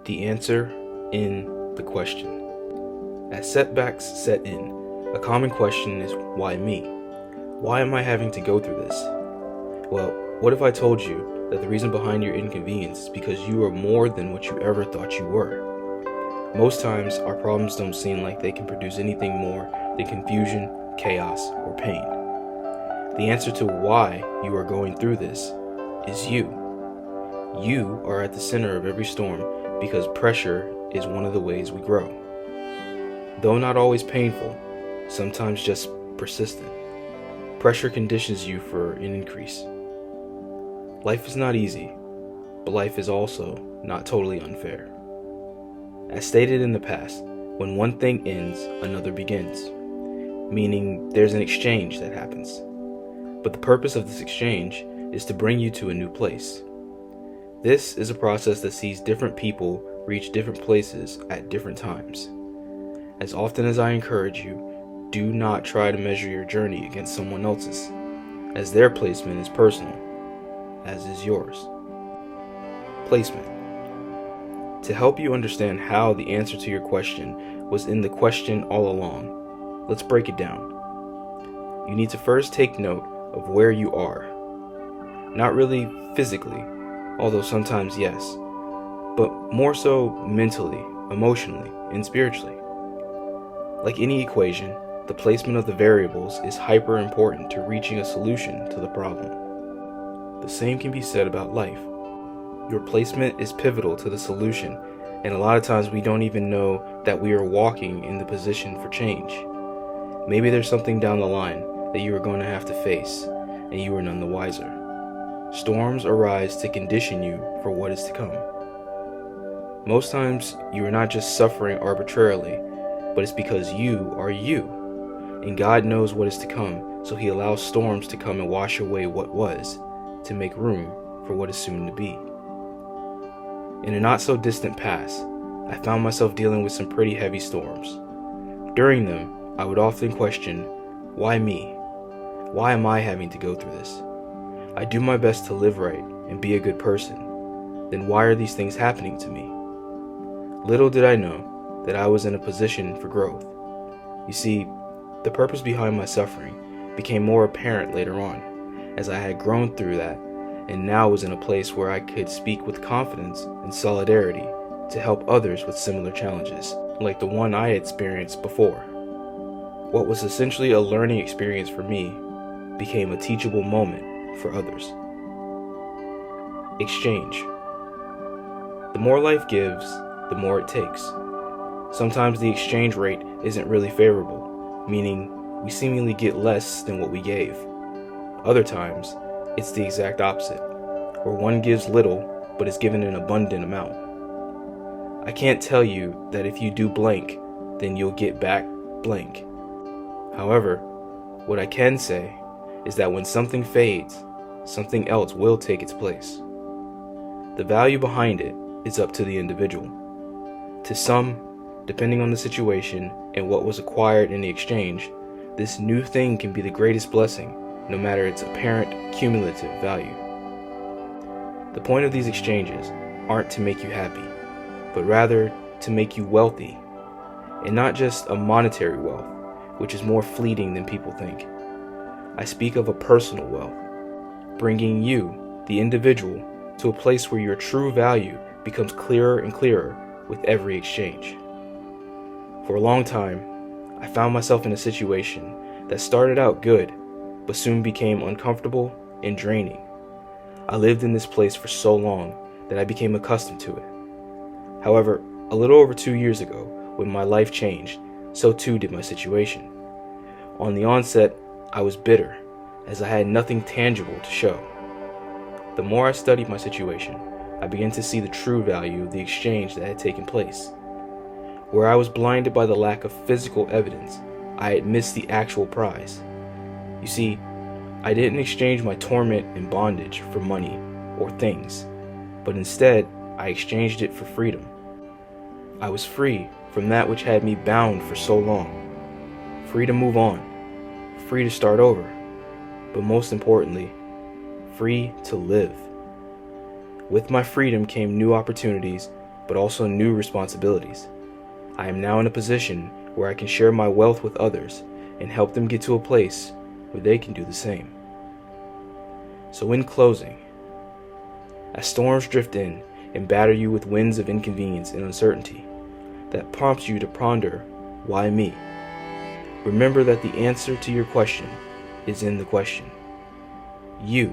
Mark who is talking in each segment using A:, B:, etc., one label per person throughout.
A: The answer in the question. As setbacks set in, a common question is, why me? Why am I having to go through this? Well, what if I told you that the reason behind your inconvenience is because you are more than what you ever thought you were? Most times, our problems don't seem like they can produce anything more than confusion, chaos, or pain. The answer to why you are going through this is you. You are at the center of every storm because pressure is one of the ways we grow. Though not always painful, sometimes just persistent, pressure conditions you for an increase. Life is not easy, but life is also not totally unfair. As stated in the past, when one thing ends, another begins, meaning there's an exchange that happens. But the purpose of this exchange is to bring you to a new place. This is a process that sees different people reach different places at different times. As often as I encourage you, do not try to measure your journey against someone else's, as their placement is personal, as is yours. Placement. To help you understand how the answer to your question was in the question all along, let's break it down. You need to first take note of where you are. Not really physically, although sometimes yes, but more so mentally, emotionally, and spiritually. Like any equation, the placement of the variables is hyper important to reaching a solution to the problem. The same can be said about life. Your placement is pivotal to the solution, and a lot of times we don't even know that we are walking in the position for change. Maybe there's something down the line that you are going to have to face, and you are none the wiser. Storms arise to condition you for what is to come. Most times, you are not just suffering arbitrarily, but it's because you are you, and God knows what is to come, so He allows storms to come and wash away what was, to make room for what is soon to be. In a not so distant past, I found myself dealing with some pretty heavy storms. During them, I would often question, why me? Why am I having to go through this? I do my best to live right and be a good person. Then why are these things happening to me? Little did I know that I was in a position for growth. You see, the purpose behind my suffering became more apparent later on, as I had grown through that and now was in a place where I could speak with confidence and solidarity to help others with similar challenges, like the one I had experienced before. What was essentially a learning experience for me became a teachable moment for others. Exchange. The more life gives, the more it takes. Sometimes the exchange rate isn't really favorable, meaning we seemingly get less than what we gave. Other times, it's the exact opposite, where one gives little but is given an abundant amount. I can't tell you that if you do blank, then you'll get back blank. However, what I can say is that when something fades, something else will take its place. The value behind it is up to the individual. To some, depending on the situation and what was acquired in the exchange, this new thing can be the greatest blessing, no matter its apparent cumulative value. The point of these exchanges aren't to make you happy, but rather to make you wealthy, and not just a monetary wealth, which is more fleeting than people think. I speak of a personal wealth, bringing you, the individual, to a place where your true value becomes clearer and clearer with every exchange. For a long time, I found myself in a situation that started out good, but soon became uncomfortable and draining. I lived in this place for so long that I became accustomed to it. However, a little over 2 years ago, when my life changed, so too did my situation. On the onset, I was bitter, as I had nothing tangible to show. The more I studied my situation, I began to see the true value of the exchange that had taken place. Where I was blinded by the lack of physical evidence, I had missed the actual prize. You see, I didn't exchange my torment and bondage for money or things, but instead, I exchanged it for freedom. I was free from that which had me bound for so long, free to move on, free to start over, but most importantly, free to live. With my freedom came new opportunities, but also new responsibilities. I am now in a position where I can share my wealth with others and help them get to a place where they can do the same. So in closing, as storms drift in and batter you with winds of inconvenience and uncertainty that prompts you to ponder, why me? Remember that the answer to your question is in the question. You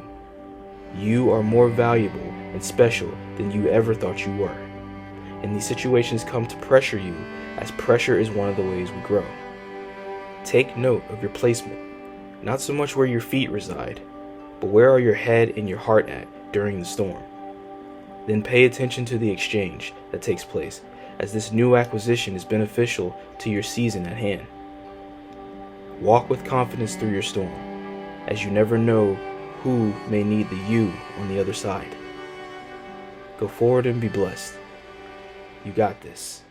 A: are more valuable and special than you ever thought you were. And these situations come to pressure you, as pressure is one of the ways we grow. Take note of your placement, not so much where your feet reside, but where are your head and your heart at during the storm. Then pay attention to the exchange that takes place, as this new acquisition is beneficial to your season at hand. Walk with confidence through your storm, as you never know who may need the you on the other side. Go forward and be blessed. You got this.